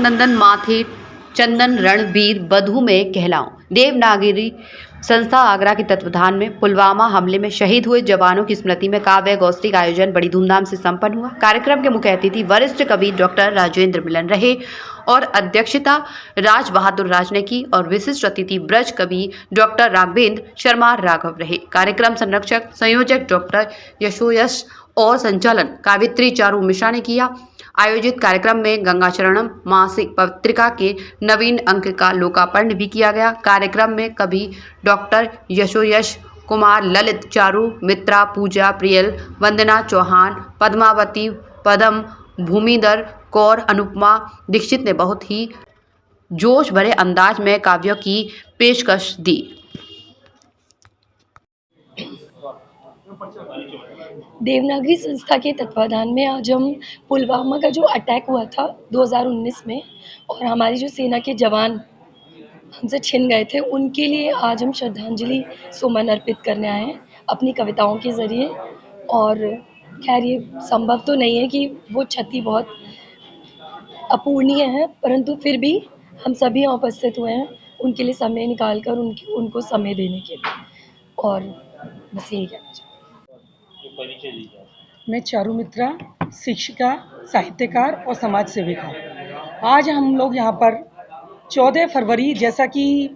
नंदन माथे चंदन रणबीर बधू में कहलाऊं। देवनागरी संस्था आगरा के तत्वाधान में पुलवामा हमले में शहीद हुए जवानों की स्मृति में काव्य गोष्ठी का आयोजन बड़ी धूमधाम से संपन्न हुआ। कार्यक्रम के मुख्य अतिथि वरिष्ठ कवि डॉक्टर राजेंद्र मिलन रहे और अध्यक्षता राज बहादुर राज ने की और विशिष्ट अतिथि ब्रज कवि डॉक्टर राघवेंद्र शर्मा राघव रहे। कार्यक्रम संरक्षक संयोजक डॉक्टर यशोयश और संचालन कावित्री चारू मिश्रा ने किया। आयोजित कार्यक्रम में गंगाचरणम मासिक पत्रिका के नवीन अंक का लोकार्पण भी किया गया। कार्यक्रम में कवि डॉक्टर यशोयश कुमार, ललित, चारू मित्रा, पूजा प्रियल, वंदना चौहान, पद्मावती, पदम, भूमिधर कौर, अनुपमा दीक्षित ने बहुत ही जोश भरे अंदाज में काव्यों की पेशकश दी। देवनागरी संस्था के तत्वाधान में आज हम पुलवामा का जो अटैक हुआ था 2019 में और हमारी जो सेना के जवान हमसे छिन गए थे, उनके लिए आज हम श्रद्धांजलि सुमन अर्पित करने आए हैं अपनी कविताओं के ज़रिए। और खैर ये संभव तो नहीं है कि वो क्षति बहुत अपूर्णीय है, परंतु फिर भी हम सभी यहाँ उपस्थित हुए हैं उनके लिए समय निकाल कर उनको समय देने के लिए। और बस यही कहना चाहूँगी। मैं चारू मित्रा, शिक्षिका, साहित्यकार और समाज सेविका। आज हम लोग यहाँ पर 14 फरवरी, जैसा कि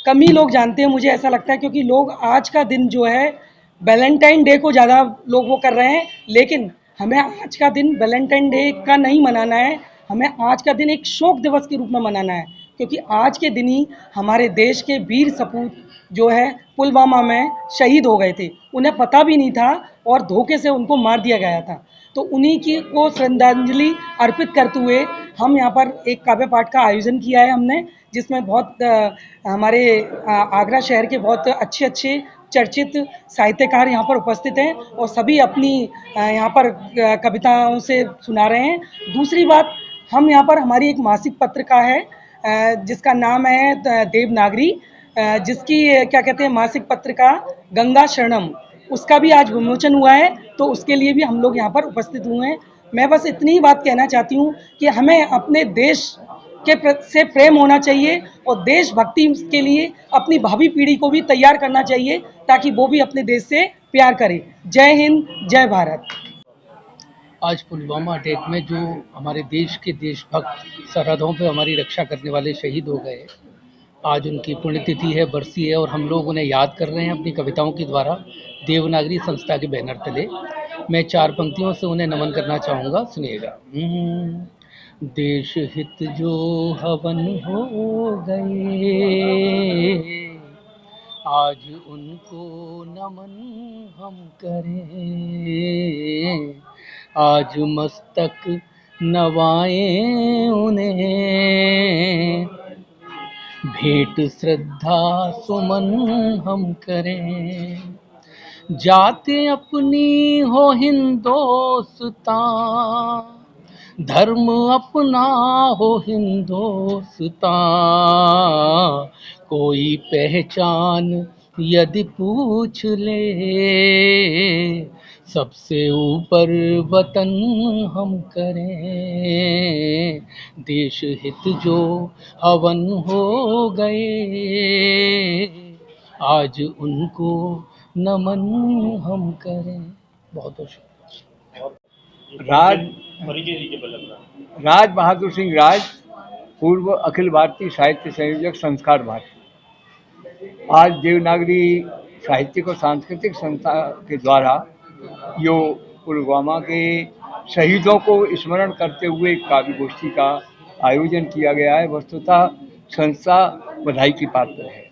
कम ही लोग जानते हैं, मुझे ऐसा लगता है, क्योंकि लोग आज का दिन जो है वैलेंटाइन डे को ज़्यादा लोग वो कर रहे हैं, लेकिन हमें आज का दिन वैलेंटाइन डे का नहीं मनाना है। हमें आज का दिन एक शोक दिवस के रूप में मनाना है, क्योंकि आज के दिन ही हमारे देश के वीर सपूत जो है पुलवामा में शहीद हो गए थे। उन्हें पता भी नहीं था और धोखे से उनको मार दिया गया था। तो उन्हीं की को श्रद्धांजलि अर्पित करते हुए हम यहाँ पर एक काव्य पाठ का आयोजन किया है हमने, जिसमें बहुत हमारे आगरा शहर के बहुत अच्छे अच्छे चर्चित साहित्यकार यहाँ पर उपस्थित हैं और सभी अपनी यहाँ पर कविताओं से सुना रहे हैं। दूसरी बात, हम यहाँ पर हमारी एक मासिक पत्रिका है जिसका नाम है देवनागरी, जिसकी क्या कहते हैं मासिक पत्रिका गंगा शरणम, उसका भी आज विमोचन हुआ है, तो उसके लिए भी हम लोग यहाँ पर उपस्थित हुए हैं। मैं बस इतनी ही बात कहना चाहती हूँ कि हमें अपने देश के से प्रेम होना चाहिए और देशभक्ति के लिए अपनी भावी पीढ़ी को भी तैयार करना चाहिए, ताकि वो भी अपने देश से प्यार करे। जय हिंद, जय भारत। आज पुलवामा अटैक में जो हमारे देश के देशभक्त सरहदों पर हमारी रक्षा करने वाले शहीद हो गए, आज उनकी पुण्यतिथि है, बरसी है और हम लोग उन्हें याद कर रहे हैं अपनी कविताओं के द्वारा देवनागरी संस्था के बैनर तले। मैं 4 पंक्तियों से उन्हें नमन करना चाहूँगा, सुनिएगा। देश हित जो हवन हो गए, आज उनको नमन हम करें, आज मस्तक नवाएं उन्हें, भेंट श्रद्धा सुमन हम करें। जाते अपनी हो हिंदोस्तां, धर्म अपना हो हिंदोस्तां, कोई पहचान यदि पूछ ले, सबसे ऊपर वतन हम करें। देश हित जो हवन हो गए, आज उनको नमन हम करें। बहुत बहुत राज बहादुर सिंह राज, पूर्व अखिल भारतीय साहित्य संयोजक, संस्कार भारती। आज देवनागरी साहित्यिक और सांस्कृतिक संस्था के द्वारा जो पुलवामा के शहीदों को स्मरण करते हुए काव्य गोष्ठी का आयोजन किया गया है, वस्तुतः संस्था बधाई की पात्र है।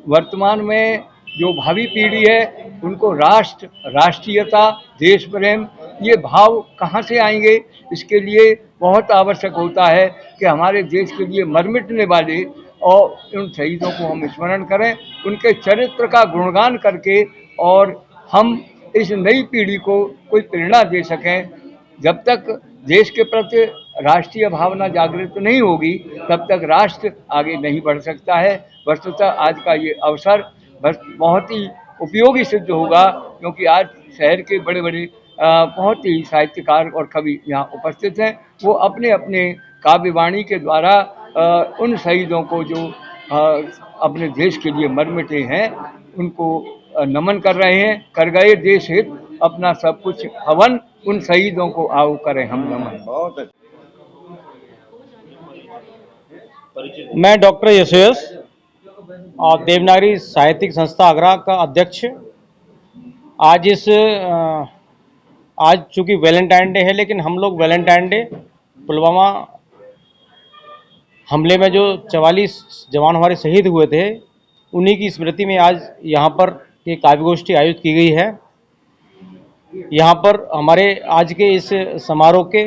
वर्तमान में जो भावी पीढ़ी है उनको राष्ट्र, राष्ट्रीयता, देश प्रेम, ये भाव कहाँ से आएंगे? इसके लिए बहुत आवश्यक होता है कि हमारे देश के लिए मर मिटने वाले और उन शहीदों को हम स्मरण करें, उनके चरित्र का गुणगान करके, और हम इस नई पीढ़ी को कोई प्रेरणा दे सकें। जब तक देश के प्रति राष्ट्रीय भावना जागृत नहीं होगी, तब तक राष्ट्र आगे नहीं बढ़ सकता है। वस्तुतः आज का ये अवसर बस बहुत ही उपयोगी सिद्ध होगा, क्योंकि आज शहर के बड़े बड़े बहुत ही साहित्यकार और कवि यहाँ उपस्थित हैं। वो अपने अपने काव्यवाणी के द्वारा उन शहीदों को जो अपने देश के लिए मर मिटे हैं उनको नमन कर रहे हैं। कर गए देश हित अपना सब कुछ हवन, उन शहीदों को आओ करें हम नमन। बहुत मैं डॉक्टर यशयस और देवनागरी साहित्यिक संस्था आगरा का अध्यक्ष। आज चूंकि वैलेंटाइन डे है, लेकिन हम लोग वैलेंटाइन डे पुलवामा हमले में जो 44 जवान हमारे शहीद हुए थे, उन्हीं की स्मृति में आज यहाँ पर एक काव्य गोष्ठी आयोजित की गई है। यहाँ पर हमारे आज के इस समारोह के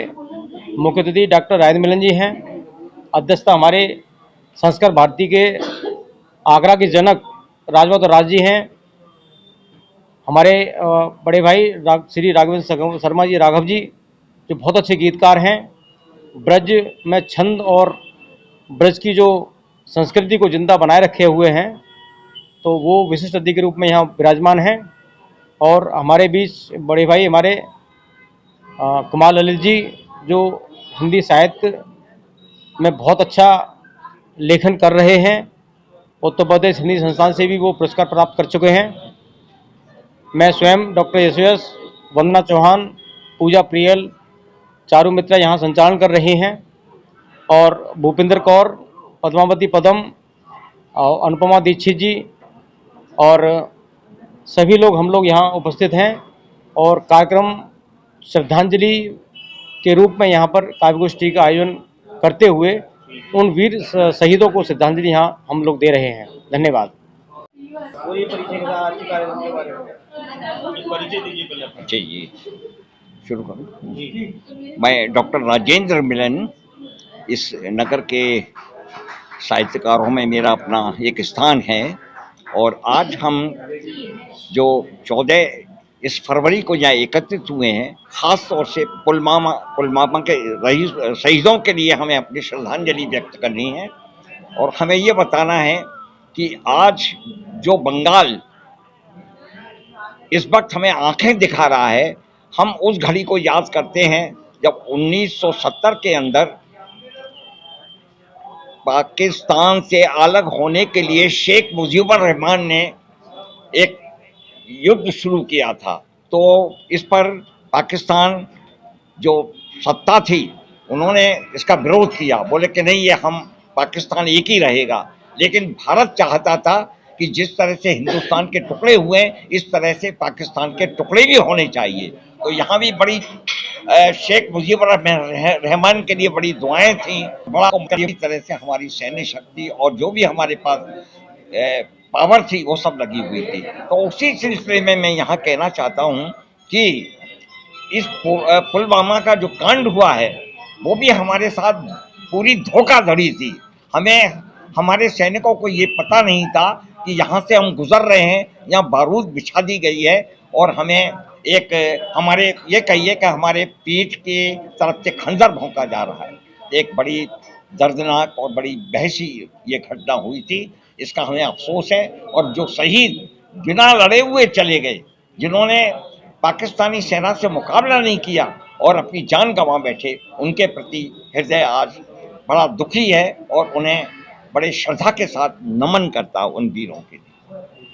मुख्य अतिथि डॉक्टर राजेंद्र मिलन जी हैं। अध्यक्षता हमारे संस्कार भारती के आगरा के जनक राजवंत राज जी हैं। हमारे बड़े भाई श्री राघवेंद्र शर्मा जी, राघव जी, जो बहुत अच्छे गीतकार हैं, ब्रज में छंद और ब्रज की जो संस्कृति को जिंदा बनाए रखे हुए हैं, तो वो विशिष्ट अतिथि के रूप में यहाँ विराजमान हैं। और हमारे बीच बड़े भाई हमारे कुमार ललित जी, जो हिंदी साहित्य में बहुत अच्छा लेखन कर रहे हैं, उत्तर प्रदेश हिंदी संस्थान से भी वो पुरस्कार प्राप्त कर चुके हैं। मैं स्वयं डॉक्टर यशयस, वंदना चौहान, पूजा प्रियल, चारू मित्रा यहाँ संचालन कर रही हैं, और भूपिंदर कौर, पद्मावती पदम और अनुपमा दीक्षित जी और सभी लोग हम लोग यहाँ उपस्थित हैं। और कार्यक्रम श्रद्धांजलि के रूप में यहाँ पर काव्य गोष्ठी का आयोजन करते हुए उन वीर शहीदों को श्रद्धांजलि यहाँ हम लोग दे रहे हैं। धन्यवाद। जी शुरू करूँ। मैं डॉक्टर राजेंद्र मिलन, इस नगर के साहित्यकारों में मेरा अपना एक स्थान है, और आज हम जो 14 इस फरवरी को यहाँ एकत्रित हुए हैं, खास तौर से पुलवामा के शहीदों के लिए हमें अपनी श्रद्धांजलि व्यक्त करनी है। और हमें ये बताना है कि आज जो बंगाल इस वक्त हमें आंखें दिखा रहा है, हम उस घड़ी को याद करते हैं जब 1970 के अंदर पाकिस्तान से अलग होने के लिए शेख मुजीबुर रहमान ने एक युद्ध शुरू किया था। तो इस पर पाकिस्तान जो सत्ता थी, उन्होंने इसका विरोध किया, बोले कि नहीं, ये हम पाकिस्तान एक ही रहेगा। लेकिन भारत चाहता था कि जिस तरह से हिंदुस्तान के टुकड़े हुए, इस तरह से पाकिस्तान के टुकड़े भी होने चाहिए। तो यहाँ भी बड़ी शेख मुजीबुर रहमान के लिए बड़ी दुआएं थी। बड़ा इस तरह से हमारी सैन्य शक्ति और जो भी हमारे पास पावर थी वो सब लगी हुई थी। तो उसी सिलसिले में मैं यहाँ कहना चाहता हूँ कि इस पुलवामा का जो कांड हुआ है, वो भी हमारे साथ पूरी धोखाधड़ी थी। हमें, हमारे सैनिकों को ये पता नहीं था कि यहाँ से हम गुजर रहे हैं, यहाँ बारूद बिछा दी गई है और हमें एक हमारे ये कहिए कि हमारे पीठ की तरफ से खंजर भोंका जा रहा है। एक बड़ी दर्दनाक और बड़ी बहसी ये घटना हुई थी, इसका हमें अफसोस है। और जो शहीद बिना लड़े हुए चले गए, जिन्होंने पाकिस्तानी सेना से मुकाबला नहीं किया और अपनी जान गंवा बैठे, उनके प्रति हृदय आज बड़ा दुखी है और उन्हें बड़े श्रद्धा के साथ नमन करता उन वीरों के लिए।